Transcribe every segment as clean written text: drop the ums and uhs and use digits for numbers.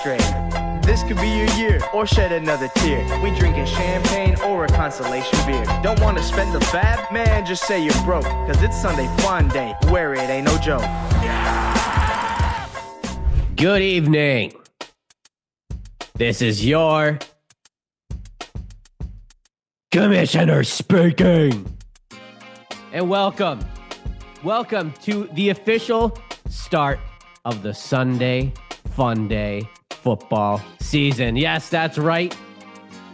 frustrated. This could be your year, or shed another tear. We drinking champagne or a consolation beer. Don't want to spend the fab? Man, just say you're broke. Cause it's Sunday Funday, where it ain't no joke. Good evening. This is your commissioner speaking. And welcome to the official start of the Sunday Funday football season. Yes, that's right.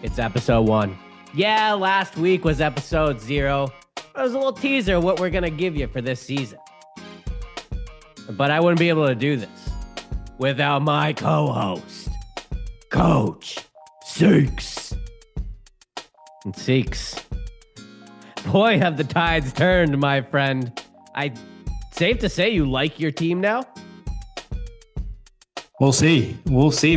It's episode 1. Yeah, last week was episode 0. It was a little teaser of what we're going to give you for this season. But I wouldn't be able to do this without my co-host, Coach Shahks. And Shahks. Boy, have the tides turned, my friend. Safe to say you like your team now? We'll see,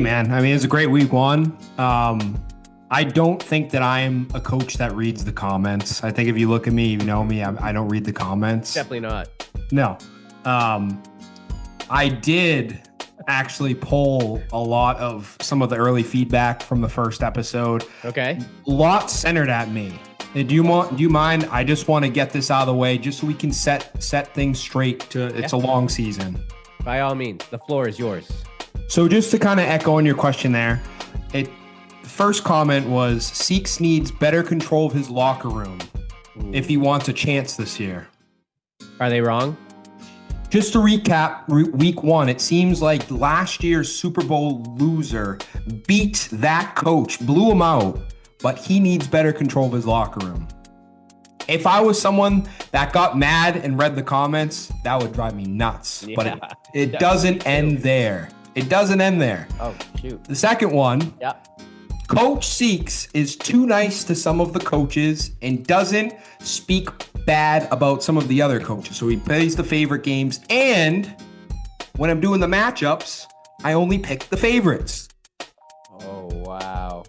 man. I mean, it's a great week 1. I don't think that I'm a coach that reads the comments. I think if you look at me, you know me, I don't read the comments. Definitely not. No. I did actually poll a lot of some of the early feedback from the first episode. Okay. A lot centered at me. Do you mind? I just want to get this out of the way just so we can set things straight. It's a long season. By all means, the floor is yours. So just to kind of echo on your question there, first comment was Shahks needs better control of his locker room if he wants a chance this year. Are they wrong? Just to recap, week 1, it seems like last year's Super Bowl loser beat that coach, blew him out, but he needs better control of his locker room. If I was someone that got mad and read the comments, that would drive me nuts. Yeah, but it doesn't end there. It doesn't end there. Oh, shoot. The second one, Coach Shahks is too nice to some of the coaches and doesn't speak bad about some of the other coaches. So he plays the favorite games. And when I'm doing the matchups, I only pick the favorites. Oh, wow.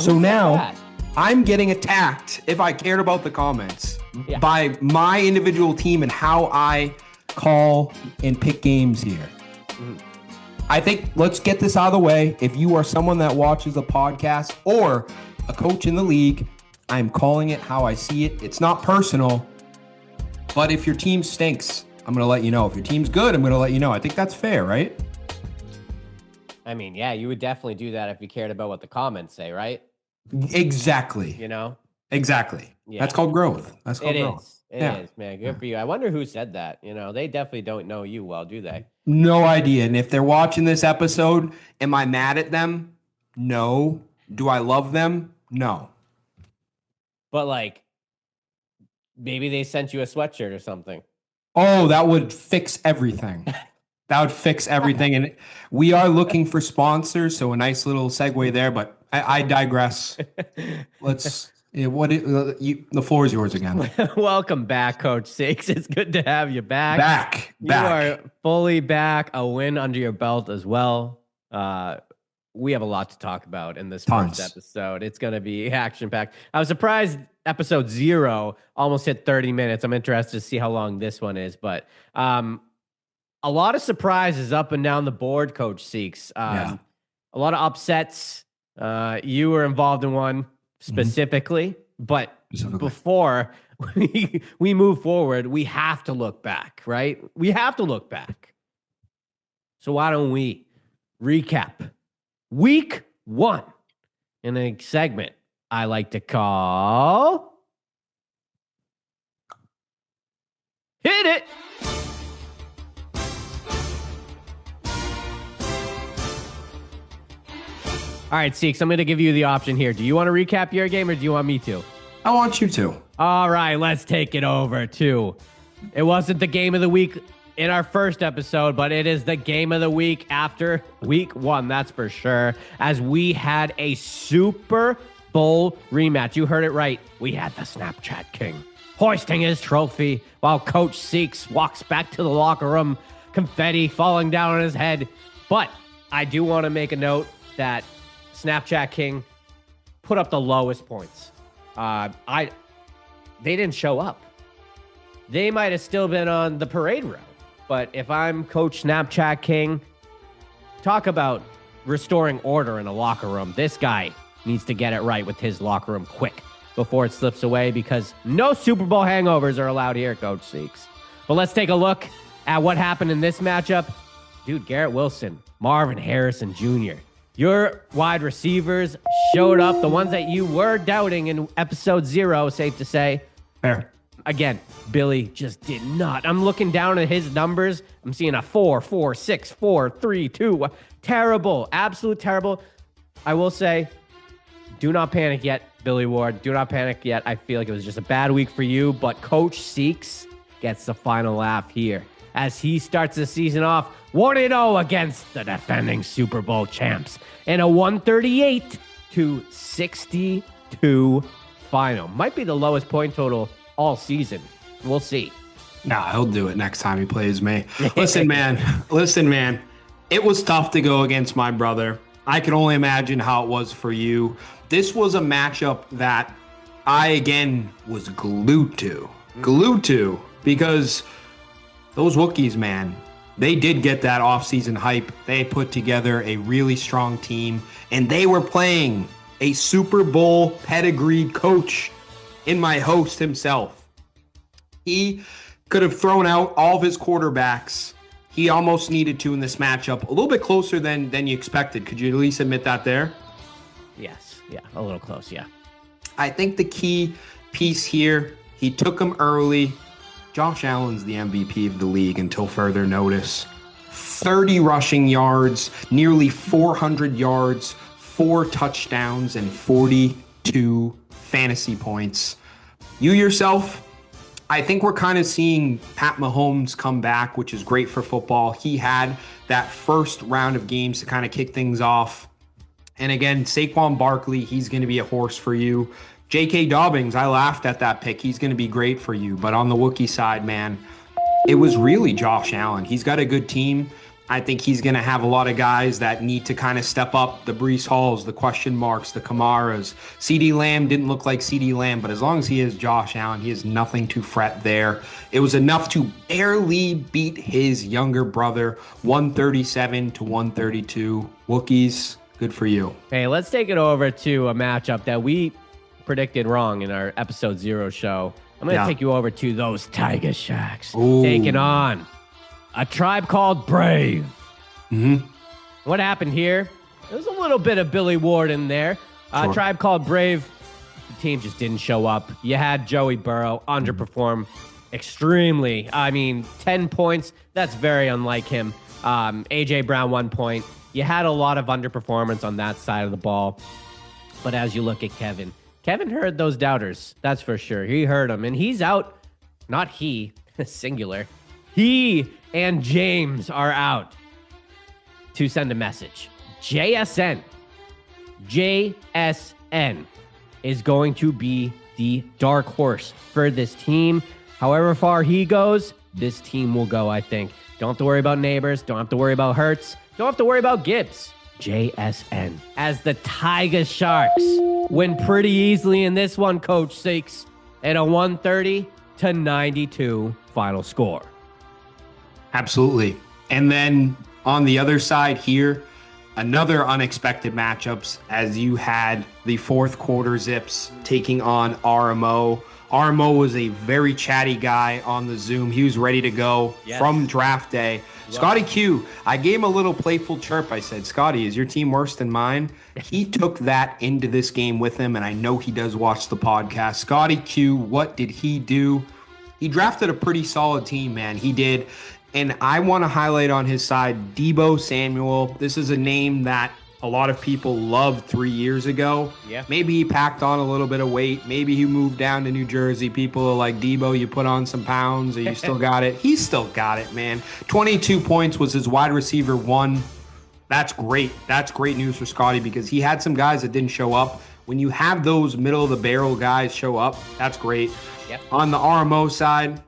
Now I'm getting attacked, if I cared about the comments, by my individual team and how I call and pick games here. I think let's get this out of the way. If you are someone that watches a podcast or a coach in the league, I'm calling it how I see it. It's not personal, but if your team stinks, I'm going to let you know. If your team's good, I'm going to let you know. I think that's fair, right? I mean, yeah, you would definitely do that if you cared about what the comments say, right? Exactly. You know? Exactly. Yeah. That's called growth. That's called growth. It is, man. Good for you. I wonder who said that. You know, they definitely don't know you well, do they? No idea. And if they're watching this episode, am I mad at them? No. Do I love them? No. But like, maybe they sent you a sweatshirt or something. Oh, that would fix everything. That would fix everything. And we are looking for sponsors. So a nice little segue there, but I digress. The floor is yours again. Welcome back, Coach Shahks. It's good to have you back. You are fully back. A win under your belt as well. We have a lot to talk about in this first episode. It's going to be action-packed. I was surprised episode 0 almost hit 30 minutes. I'm interested to see how long this one is, but a lot of surprises up and down the board, Coach Shahks. A lot of upsets. You were involved in one specifically, but before we move forward, we have to look back, right? We have to look back. So why don't we recap week 1 in a segment I like to call Hit It. All right, Shahks, I'm going to give you the option here. Do you want to recap your game or do you want me to? I want you to. All right, let's take it over to. It wasn't the game of the week in our first episode, but it is the game of the week after week 1, that's for sure, as we had a Super Bowl rematch. You heard it right. We had the Snapchat King hoisting his trophy while Coach Shahks walks back to the locker room, confetti falling down on his head. But I do want to make a note that Snapchat King put up the lowest points. They didn't show up. They might have still been on the parade route. But if I'm Coach Snapchat King, talk about restoring order in a locker room. This guy needs to get it right with his locker room quick before it slips away, because no Super Bowl hangovers are allowed here, Coach Shahks. But let's take a look at what happened in this matchup. Dude, Garrett Wilson, Marvin Harrison Jr., your wide receivers showed up, the ones that you were doubting in episode 0, safe to say. Fair. Again, Billy just did not. I'm looking down at his numbers. I'm seeing a 4, 4, 6, 4, 3, 2. Terrible. Absolute terrible. I will say, do not panic yet, Billy Ward. Do not panic yet. I feel like it was just a bad week for you, but Coach Shahks gets the final laugh here as he starts the season off 1-0 against the defending Super Bowl champs in a 138-62 final. Might be the lowest point total all season. We'll see. Nah, he'll do it next time he plays me. Listen, man. It was tough to go against my brother. I can only imagine how it was for you. This was a matchup that I, again, was glued to, because those Wookiees, man, they did get that offseason hype. They put together a really strong team, and they were playing a Super Bowl pedigreed coach in my host himself. He could have thrown out all of his quarterbacks. He almost needed to in this matchup. A little bit closer than you expected. Could you at least admit that there? Yes. Yeah, a little close, yeah. I think the key piece here, he took him early. Josh Allen's the MVP of the league until further notice. 30 rushing yards, nearly 400 yards, 4 touchdowns, and 42 fantasy points. You yourself, I think we're kind of seeing Pat Mahomes come back, which is great for football. He had that first round of games to kind of kick things off. And again, Saquon Barkley, he's going to be a horse for you. J.K. Dobbins, I laughed at that pick. He's going to be great for you. But on the Wookiee side, man, it was really Josh Allen. He's got a good team. I think he's going to have a lot of guys that need to kind of step up. The Breece Halls, the question marks, the Kamaras. CeeDee Lamb didn't look like CeeDee Lamb, but as long as he is Josh Allen, he has nothing to fret there. It was enough to barely beat his younger brother, 137-132. Wookiees, good for you. Hey, let's take it over to a matchup that we predicted wrong in our episode 0 show. I'm going to take you over to those Tigah Shahks taking on a tribe called Brave. Mm-hmm. What happened here? There's a little bit of Billy Ward in there. Sure. Tribe called Brave, the team just didn't show up. You had Joey Burrow underperform extremely. I mean, 10 points, that's very unlike him. A.J. Brown, 1 point. You had a lot of underperformance on that side of the ball. But as you look at Kevin heard those doubters. That's for sure. He heard them. And he's out. Not he, singular. He and James are out to send a message. JSN is going to be the dark horse for this team. However far he goes, this team will go, I think. Don't have to worry about Neighbors. Don't have to worry about Hurts. Don't have to worry about Gibbs. JSN. As the Tigah Sharks win pretty easily in this one, Coach Shahks, at a 130-92 final score. Absolutely. And then on the other side here, another unexpected matchups as you had the fourth quarter Zips taking on RMO. RMO was a very chatty guy on the Zoom. He was ready to go from draft day. Scotty Q, I gave him a little playful chirp. I said, Scotty, is your team worse than mine? He took that into this game with him, and I know he does watch the podcast. Scotty Q, what did he do? He drafted a pretty solid team, man. He did. And I want to highlight on his side, Deebo Samuel. This is a name that a lot of people loved 3 years ago. Yeah. Maybe he packed on a little bit of weight. Maybe he moved down to New Jersey. People are like, Deebo, you put on some pounds or you still got it. He's still got it, man. 22 points was his wide receiver 1. That's great. That's great news for Scotty because he had some guys that didn't show up. When you have those middle of the barrel guys show up, that's great. Yep. On the RMO side,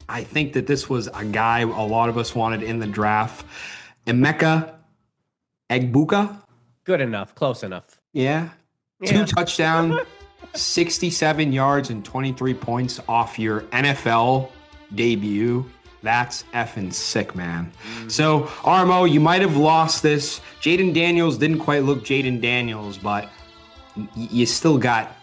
I think that this was a guy a lot of us wanted in the draft. Emeka Egbuka. Good enough. Close enough. Yeah. 2 touchdowns, 67 yards, and 23 points off your NFL debut. That's effing sick, man. So, RMO, you might have lost this. Jaden Daniels didn't quite look Jaden Daniels, but you still got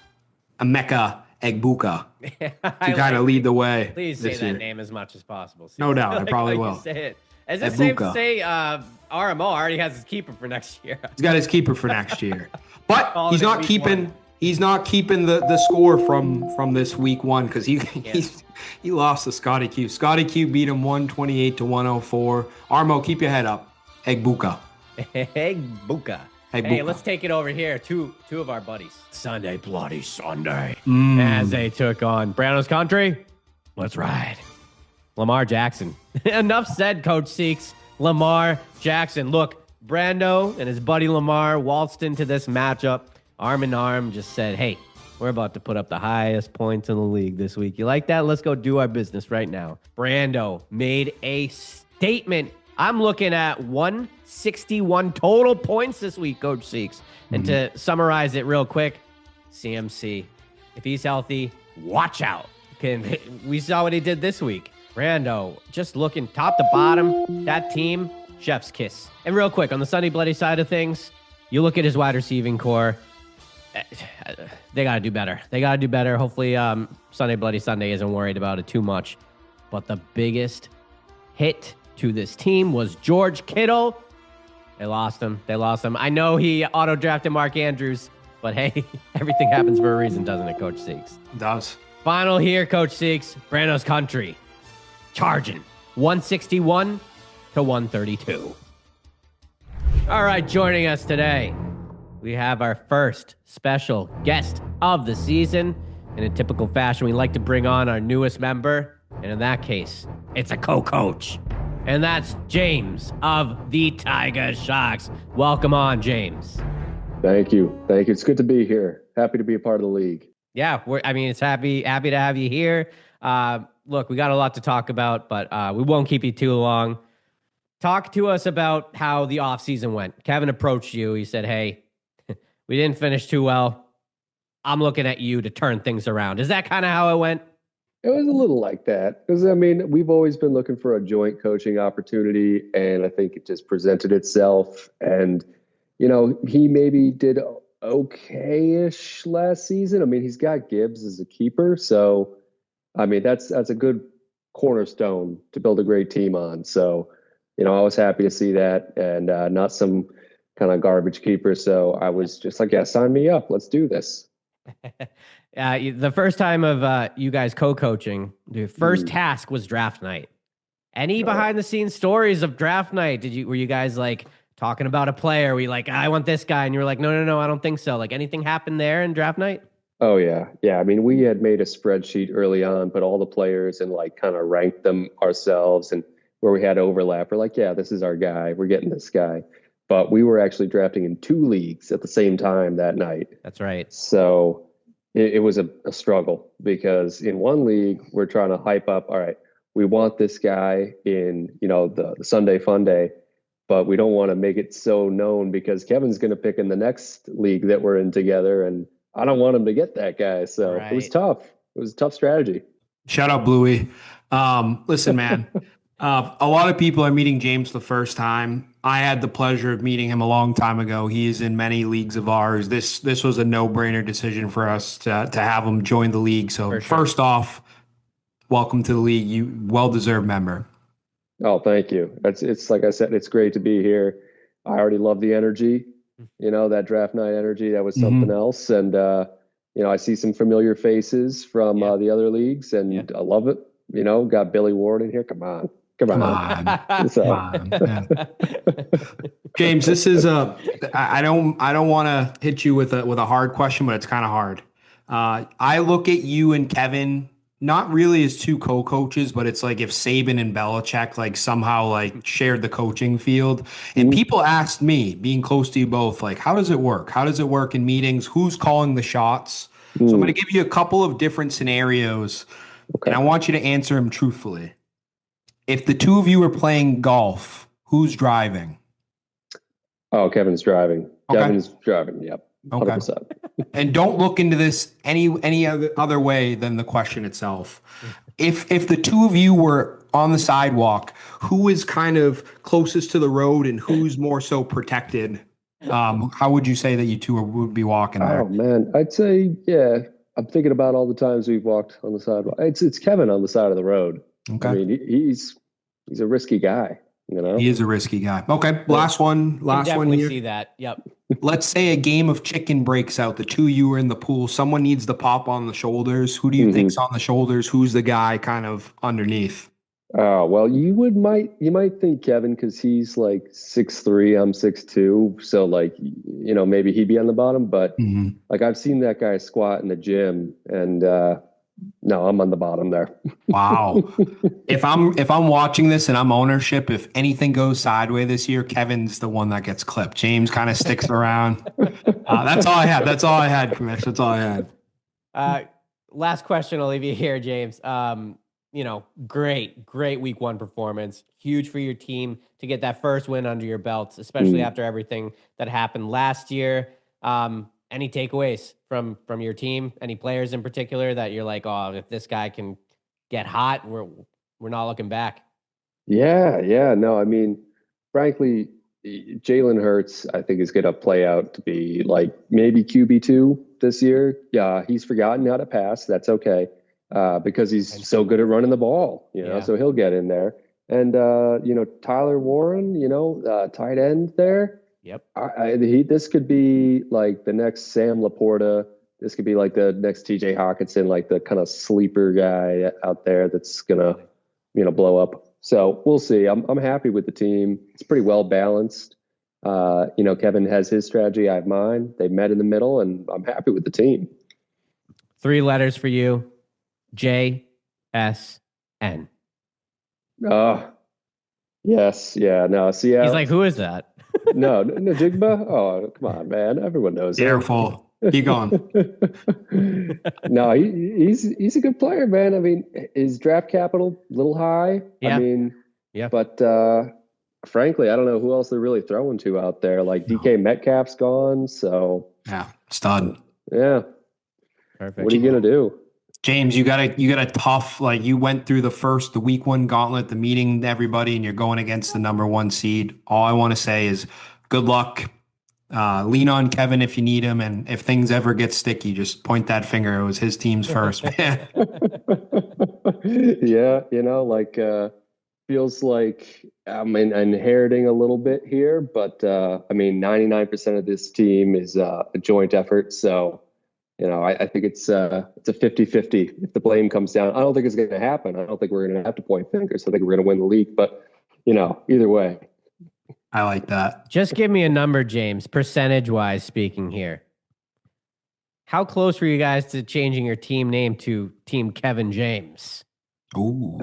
Emeka Egbuka to kind of lead the way. Please say that name as much as possible. No doubt, I probably will. Say it. Is it safe to say RMO already has his keeper for next year? He's got his keeper for next year. But he's not keeping the score from this week 1 because he lost to Scotty Q. Scotty Q beat him 128-104. Armo, keep your head up. Egbuka. Egbuka. Hey, let's take it over here. Two of our buddies. Sunday, bloody Sunday. As they took on Brando's Country. Let's ride. Lamar Jackson. Enough said, Coach Seeks. Lamar Jackson. Look, Brando and his buddy Lamar waltzed into this matchup arm in arm, just said, hey, we're about to put up the highest points in the league this week. You like that? Let's go do our business right now. Brando made a statement. I'm looking at 161 total points this week, Coach Seeks. And to summarize it real quick, CMC, if he's healthy, watch out. We saw what he did this week. Brando, just looking top to bottom, that team, chef's kiss. And real quick, on the Sunday Bloody side of things, you look at his wide receiving core, they got to do better. They got to do better. Hopefully Sunday Bloody Sunday isn't worried about it too much. But the biggest hit to this team was George Kittle. They lost him. I know he auto-drafted Mark Andrews, but hey, everything happens for a reason, doesn't it, Coach Seeks? It does. Final here, Coach Seeks. Brando's Country. Charging 161-132. All right, joining us today, we have our first special guest of the season. In a typical fashion, we like to bring on our newest member, and in that case, it's a co-coach. And that's James of the Tigah Shahks. Welcome on, James. Thank you. It's good to be here. Happy to be a part of the league. Yeah, it's happy to have you here. Look, we got a lot to talk about, but we won't keep you too long. Talk to us about how the offseason went. Kevin approached you. He said, hey, we didn't finish too well. I'm looking at you to turn things around. Is that kind of how it went? It was a little like that. Because, we've always been looking for a joint coaching opportunity, and I think it just presented itself. And, he maybe did okay-ish last season. He's got Gibbs as a keeper, so that's a good cornerstone to build a great team on. So, I was happy to see that, and not some kind of garbage keeper. So I was just like, yeah, sign me up. Let's do this. The first time of you guys co-coaching, the first task was draft night. Any behind the scenes stories of draft night? Were you guys like talking about a player? Were you like, I want this guy, and you were like, no, I don't think so. Like anything happened there in draft night? Oh yeah. We had made a spreadsheet early on, put all the players and like kind of ranked them ourselves, and where we had overlap, we're like, yeah, this is our guy. We're getting this guy. But we were actually drafting in 2 leagues at the same time that night. That's right. So it was a struggle, because in one league, we're trying to hype up, all right, we want this guy in, the Sunday Funday, but we don't want to make it so known because Kevin's going to pick in the next league that we're in together, and I don't want him to get that guy. So It was tough. It was a tough strategy. Shout out Bluey. Listen, man, a lot of people are meeting James the first time. I had the pleasure of meeting him a long time ago. He is in many leagues of ours. This was a no-brainer decision for us to have him join the league. So First off, welcome to the league. You well-deserved member. Oh, thank you. It's like I said, it's great to be here. I already love the energy, that draft night energy. That was something else. And, I see some familiar faces from the other leagues, and I love it. Got Billy Ward in here. Come on. James, this is I don't want to hit you with a hard question, but it's kind of hard. I look at you and Kevin not really as 2 co-coaches, but it's like if Saban and Belichick like somehow like shared the coaching field. And people asked me, being close to you both, like, how does it work? How does it work in meetings? Who's calling the shots? So I'm going to give you a couple of different scenarios, and I want you to answer them truthfully. If the 2 of you are playing golf, who's driving? Oh, Kevin's driving. Okay. Kevin's driving. Yep. 100%. Okay. And don't look into this any other way than the question itself. if the two of you were on the sidewalk, who is kind of closest to the road and who's more so protected? How would you say that you two would be walking there? Oh man, I'd say yeah. I'm thinking about all the times we've walked on the sidewalk. It's Kevin on the side of the road. Okay. I mean, he's a risky guy. You know, he is a risky guy. Okay, last one. Last one here. See that? Yep. Let's say a game of chicken breaks out. The two of you are in the pool. Someone needs to pop on the shoulders. Who do you think's on the shoulders? Who's the guy kind of underneath? Oh, well, you might think Kevin because he's like 6'3", I'm 6'2", so like maybe he'd be on the bottom, but like I've seen that guy squat in the gym, and no, I'm on the bottom there. Wow. If I'm watching this and I'm ownership, if anything goes sideways this year, Kevin's the one that gets clipped. James kind of sticks around. That's all I had. That's all I had, Commish. That's all I had. Last question. I'll leave you here, James. Great week one performance. Huge for your team to get that first win under your belts, especially after everything that happened last year. Any takeaways from your team? Any players in particular that you're like, oh, if this guy can get hot, we're not looking back? Yeah. No, I mean, frankly, Jalen Hurts, I think, is going to play out to be like maybe QB2 this year. Yeah, he's forgotten how to pass. That's okay. Because he's so good at running the ball, so he'll get in there. And, Tyler Warren, tight end there. Yep. This could be like the next Sam Laporta. This could be like the next TJ Hawkinson, like the kind of sleeper guy out there that's going to, blow up. So we'll see. I'm happy with the team. It's pretty well balanced. Kevin has his strategy. I have mine. They met in the middle, and I'm happy with the team. 3 letters for you. JSN. Oh, yes. Yeah. No, see, he's like, who is that? no, Jigba. Oh, come on, man. Everyone knows. Careful. Keep going. No, he's a good player, man. I mean, his draft capital a little high. Yeah. I mean, yeah. But frankly, I don't know who else they're really throwing to out there. Like DK Metcalf's gone, so yeah, stud. Yeah. Perfect. What are you gonna do? James, you got a tough, like you went through the week 1 gauntlet, the meeting everybody, and you're going against the number 1 seed. All I want to say is good luck. Lean on Kevin if you need him. And if things ever get sticky, just point that finger. It was his team's first, man. Yeah. Feels like I'm inheriting a little bit here, but 99% of this team is a joint effort. So, I think it's a 50-50 if the blame comes down. I don't think it's going to happen. I don't think we're going to have to point fingers. I think we're going to win the league, but either way. I like that. Just give me a number, James, percentage-wise speaking here. How close were you guys to changing your team name to Team Kevin James? Ooh.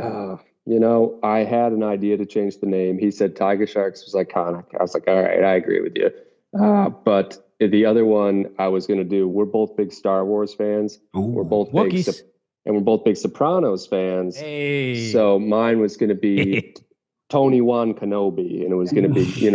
I had an idea to change the name. He said Tigah Shahks was iconic. I was like, all right, I agree with you. But the other one I was going to do, we're both big Star Wars fans. Ooh. We're both Wookiees. we're both big Sopranos fans. Hey. So mine was going to be Tony Wan Kenobi, and it was going to be,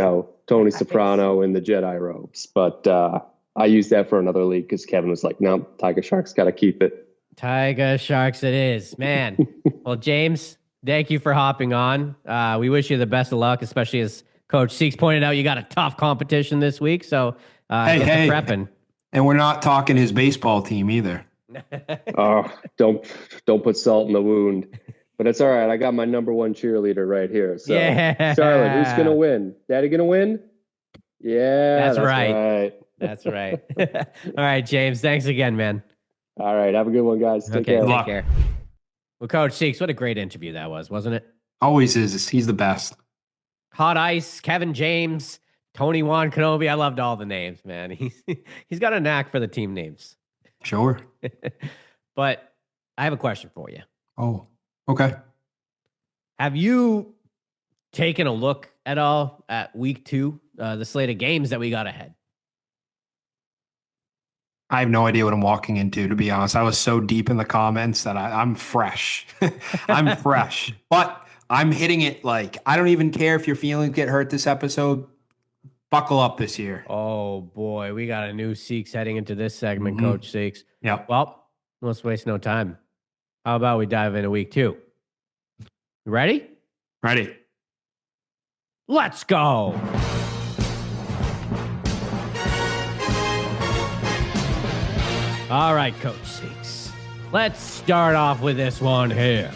Tony Soprano in the Jedi robes. But I used that for another league because Kevin was like, no, Tigah Shahks got to keep it. Tigah Shahks it is, man. Well, James, thank you for hopping on. We wish you the best of luck, especially as Coach Seeks pointed out, you got a tough competition this week. So get to prepping. And we're not talking his baseball team either. Oh, don't put salt in the wound. But it's all right. I got my number 1 cheerleader right here. So, yeah. Charlotte, who's going to win? Daddy going to win? Yeah, that's right. That's right. All right, James. Thanks again, man. All right. Have a good one, guys. Take care. Take care. Well, Coach Seeks, what a great interview that was, wasn't it? Always is. He's the best. Hot Ice, Kevin James, Tony Wan Kenobi. I loved all the names, man. He's got a knack for the team names. Sure. But I have a question for you. Oh, okay. Have you taken a look at all at week 2, the slate of games that we got ahead? I have no idea what I'm walking into, to be honest. I was so deep in the comments that I'm fresh. I'm fresh. But I'm hitting it like, I don't even care if your feelings get hurt this episode. Buckle up this year. Oh, boy. We got a new Seeks heading into this segment, Coach Seeks. Yeah. Well, let's waste no time. How about we dive into week 2? You ready? Ready. Let's go. All right, Coach Shahks. Let's start off with this one here.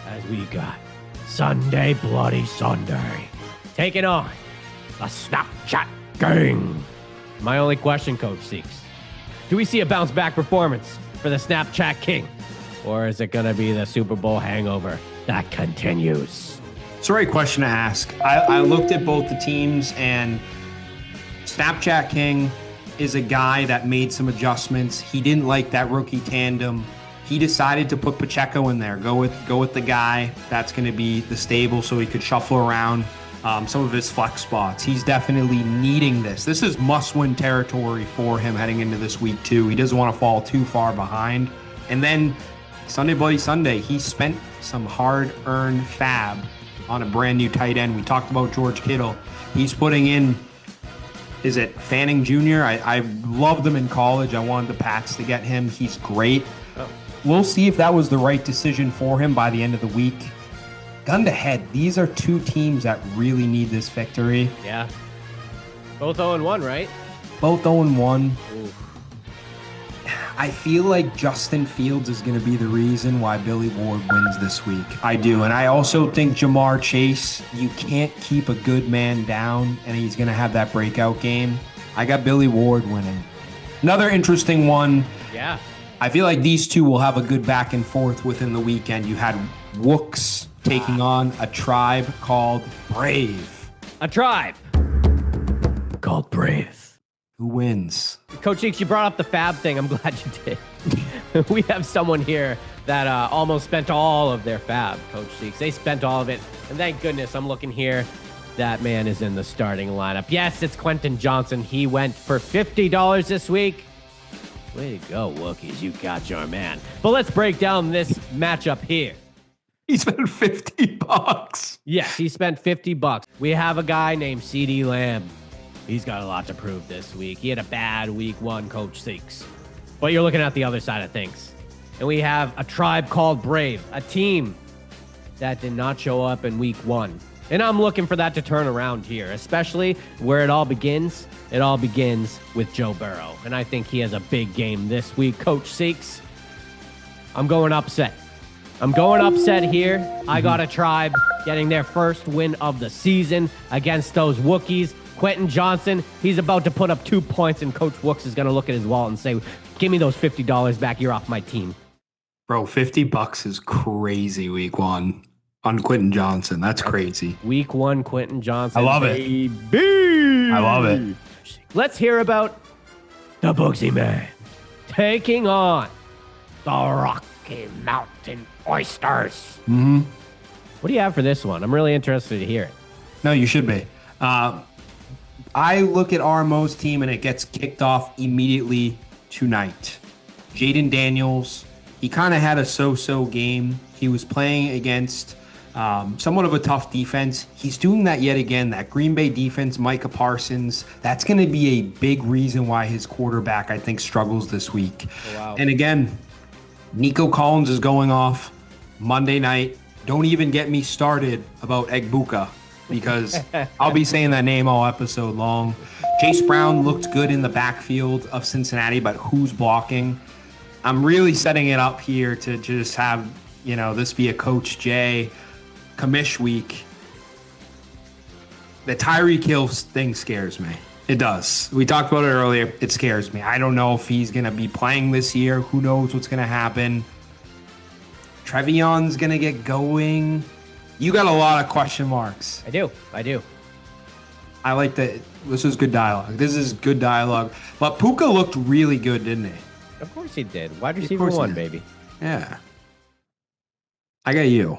As we got Sunday Bloody Sunday taking on the Snapchat Gang. My only question, Coach Shahks. Do we see a bounce back performance for the Snapchat King? Or is it going to be the Super Bowl hangover that continues? It's the right question to ask. I looked at both the teams, and Snapchat King is a guy that made some adjustments. He didn't like that rookie tandem. He decided to put Pacheco in there. Go with the guy that's going to be the stable, so he could shuffle around some of his flex spots. He's definitely needing this. This is must-win territory for him heading into this week 2. He doesn't want to fall too far behind. And then Sunday Bloody Sunday, he spent some hard-earned fab on a brand new tight end. We talked about George Kittle. He's putting in, is it Fanning Jr.? I loved him in college. I wanted the Pats to get him. He's great. We'll see if that was the right decision for him by the end of the week. Gun to head, these are 2 teams that really need this victory. Yeah. Both 0-1, right? Both 0-1. Ooh. I feel like Justin Fields is going to be the reason why Billy Ward wins this week. I do. And I also think Jamar Chase, you can't keep a good man down, and he's going to have that breakout game. I got Billy Ward winning. Another interesting one. Yeah. I feel like these 2 will have a good back and forth within the weekend. You had Wooks taking on a tribe called Brave. A tribe called Brave. Who wins? Coach Shahks, you brought up the fab thing. I'm glad you did. We have someone here that almost spent all of their fab, Coach Shahks. They spent all of it. And thank goodness I'm looking here. That man is in the starting lineup. Yes, it's Quentin Johnson. He went for $50 this week. Way to go, Wookiees. You got your man. But let's break down this matchup here. He spent $50. Yes, he spent $50. We have a guy named CeeDee Lamb. He's got a lot to prove this week. He had a bad week 1, Coach Shahks. But you're looking at the other side of things. And we have a tribe called Brave, a team that did not show up in week 1. And I'm looking for that to turn around here, especially where it all begins. It all begins with Joe Burrow. And I think he has a big game this week, Coach Shahks. I'm going upset. I'm going upset here. I got a tribe getting their first win of the season against those Wookiees. Quentin Johnson, he's about to put up 2 points, and Coach Wooks is going to look at his wallet and say, give me those $50 back. You're off my team. Bro, $50 is crazy week 1 on Quentin Johnson. That's crazy. Week 1, Quentin Johnson. I love it. I love it. Let's hear about the Boogsy Man taking on the Rocky Mountain Oysters. Mm-hmm. What do you have for this one? I'm really interested to hear it. No, you should be. I look at RMO's team, and it gets kicked off immediately tonight. Jaden Daniels, he kind of had a so-so game. He was playing against somewhat of a tough defense. He's doing that yet again. That Green Bay defense, Micah Parsons, that's going to be a big reason why his quarterback, I think, struggles this week. Oh, wow. And again, Nico Collins is going off Monday night. Don't even get me started about Egbuka, because I'll be saying that name all episode long. Chase Brown looked good in the backfield of Cincinnati, but who's blocking? I'm really setting it up here to just have, this be a Coach J commish week. The Tyreek Hill thing scares me. It does. We talked about it earlier. It scares me. I don't know if he's going to be playing this year. Who knows what's going to happen? Trevion's going to get going. You got a lot of question marks. I do. I like that. This is good dialogue. But Puka looked really good, didn't he? Of course he did. Wide receiver 1, baby. Yeah. I got you.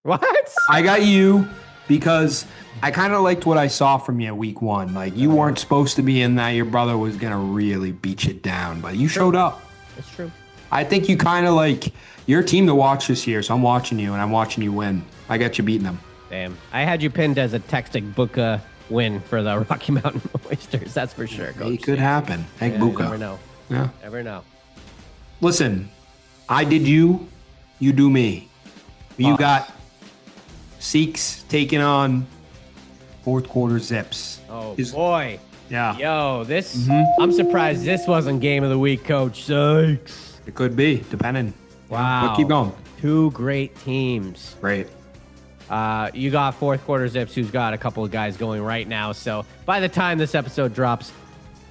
What? I got you because I kind of liked what I saw from you week 1. Like, you weren't supposed to be in that. Your brother was going to really beat you down, but you showed up. It's true. I think you kind of like your team to watch this year, so I'm watching you, and I'm watching you win. I got you beating them. Damn. I had you pinned as a textbook win for the Rocky Mountain Oysters. That's for sure, Coach. It could happen. Egbuka. Never know. Yeah. Never know. Listen, I did you do me. You got Shahks taking on fourth quarter Zips. Oh, boy. Yeah. Yo, this, I'm surprised this wasn't game of the week, Coach Shahks. It could be, depending. Wow. But keep going. Two great teams. Great. You got fourth quarter Zips, who's got a couple of guys going right now. So by the time this episode drops,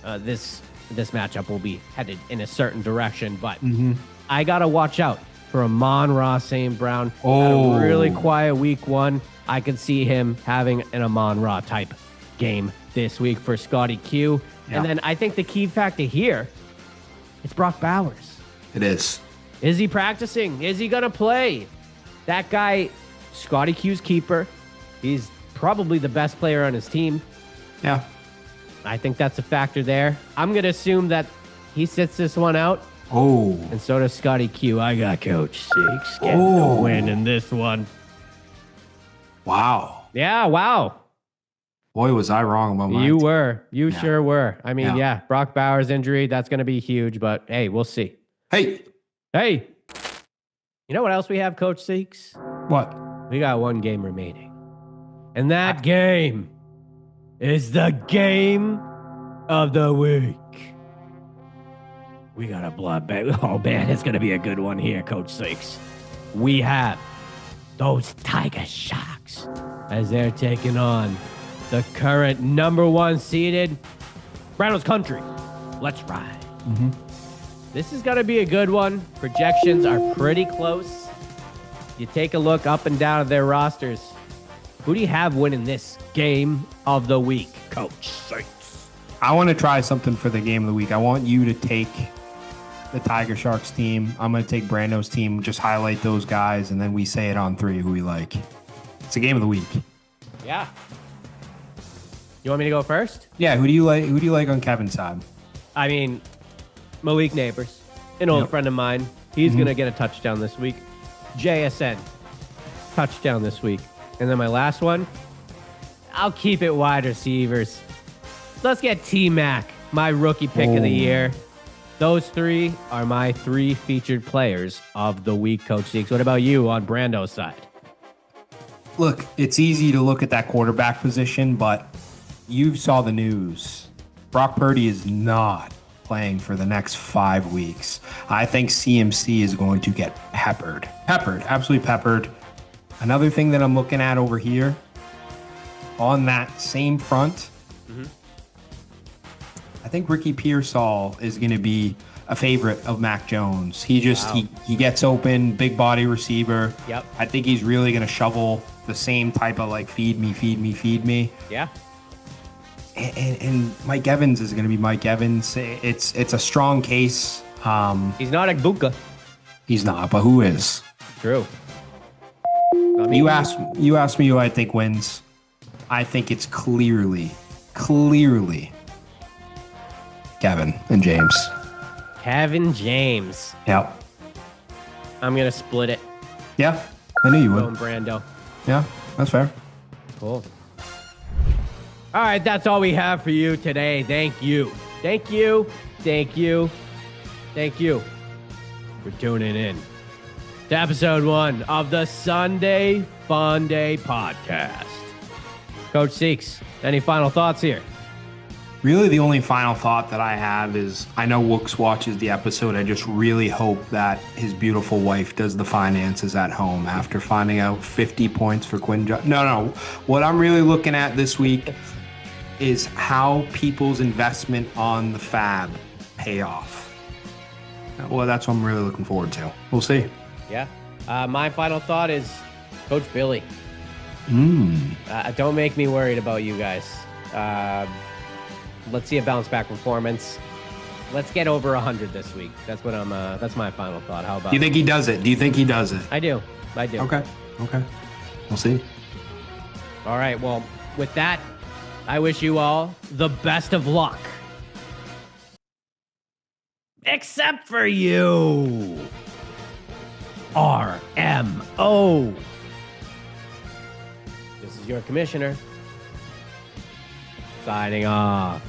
this matchup will be headed in a certain direction. But I got to watch out for Amon-Ra St. Brown. Had a really quiet week one. I could see him having an Amon-Ra type game this week for Scotty Q. Yeah. And then I think the key factor here, it's Brock Bowers. It is. Is he practicing? Is he going to play? That guy, Scotty Q's keeper, he's probably the best player on his team. Yeah. I think that's a factor there. I'm going to assume that he sits this one out. Oh. And so does Scotty Q. I got Coach Shahks getting the win in this one. Wow. Yeah, wow. Boy, was I wrong about mine. You were. You sure were. I mean, yeah, Brock Bowers' injury, that's going to be huge, but hey, we'll see. Hey. You know what else we have, Coach Shahks? What? We got one game remaining. And that game is the game of the week. We got a bloodbath. Oh, man, it's going to be a good one here, Coach Shahks. We have those Tigah Shahks as they're taking on the current number one seeded Brandon's Country. Let's ride. This is going to be a good one. Projections are pretty close. You take a look up and down at their rosters. Who do you have winning this game of the week, Coach Shahks? I want to try something for the game of the week. I want you to take the Tigah Sharks team. I'm going to take Brando's team, just highlight those guys, and then we say it on three who we like. It's a game of the week. Yeah. You want me to go first? Yeah, who do you like? Who do you like on Kevin's side? I mean, Malik Neighbors, an old friend of mine. He's going to get a touchdown this week. JSN, touchdown this week. And then my last one, I'll keep it wide receivers. Let's get T-Mac, my rookie pick of the year. Those three are my three featured players of the week, Coach Shahks. What about you on Brando's side? Look, it's easy to look at that quarterback position, but you saw the news. Brock Purdy is not playing for the next 5 weeks. I think CMC is going to get peppered. Absolutely peppered. Another thing that I'm looking at over here, on that same front, I think Ricky Pearsall is going to be a favorite of Mac Jones. He just, he gets open, big body receiver. Yep. I think he's really going to shovel the same type of like feed me. Yeah. And Mike Evans is going to be Mike Evans. It's a strong case. He's not Agbuka. He's not, but who is? True. You asked me who I think wins. I think it's clearly Kevin and James. Kevin James. Yep. I'm going to split it. Yeah, I knew you would. Going Brando. Yeah, that's fair. Cool. All right, that's all we have for you today. Thank you for tuning in to episode 1 of the Sunday Funday podcast. Coach Shahks, any final thoughts here? Really, the only final thought that I have is, I know Wooks watches the episode. I just really hope that his beautiful wife does the finances at home after finding out 50 points for Quinn. No. What I'm really looking at this week is how people's investment on the fab pay off. Well, that's what I'm really looking forward to. We'll see. Yeah. My final thought is Coach Billy. Don't make me worried about you guys. Let's see a bounce back performance. Let's get over 100 this week. That's what that's my final thought. How about Do you think he does it? I do. Okay. We'll see. All right. Well, with that, I wish you all the best of luck. Except for you. RMO. This is your commissioner. Signing off.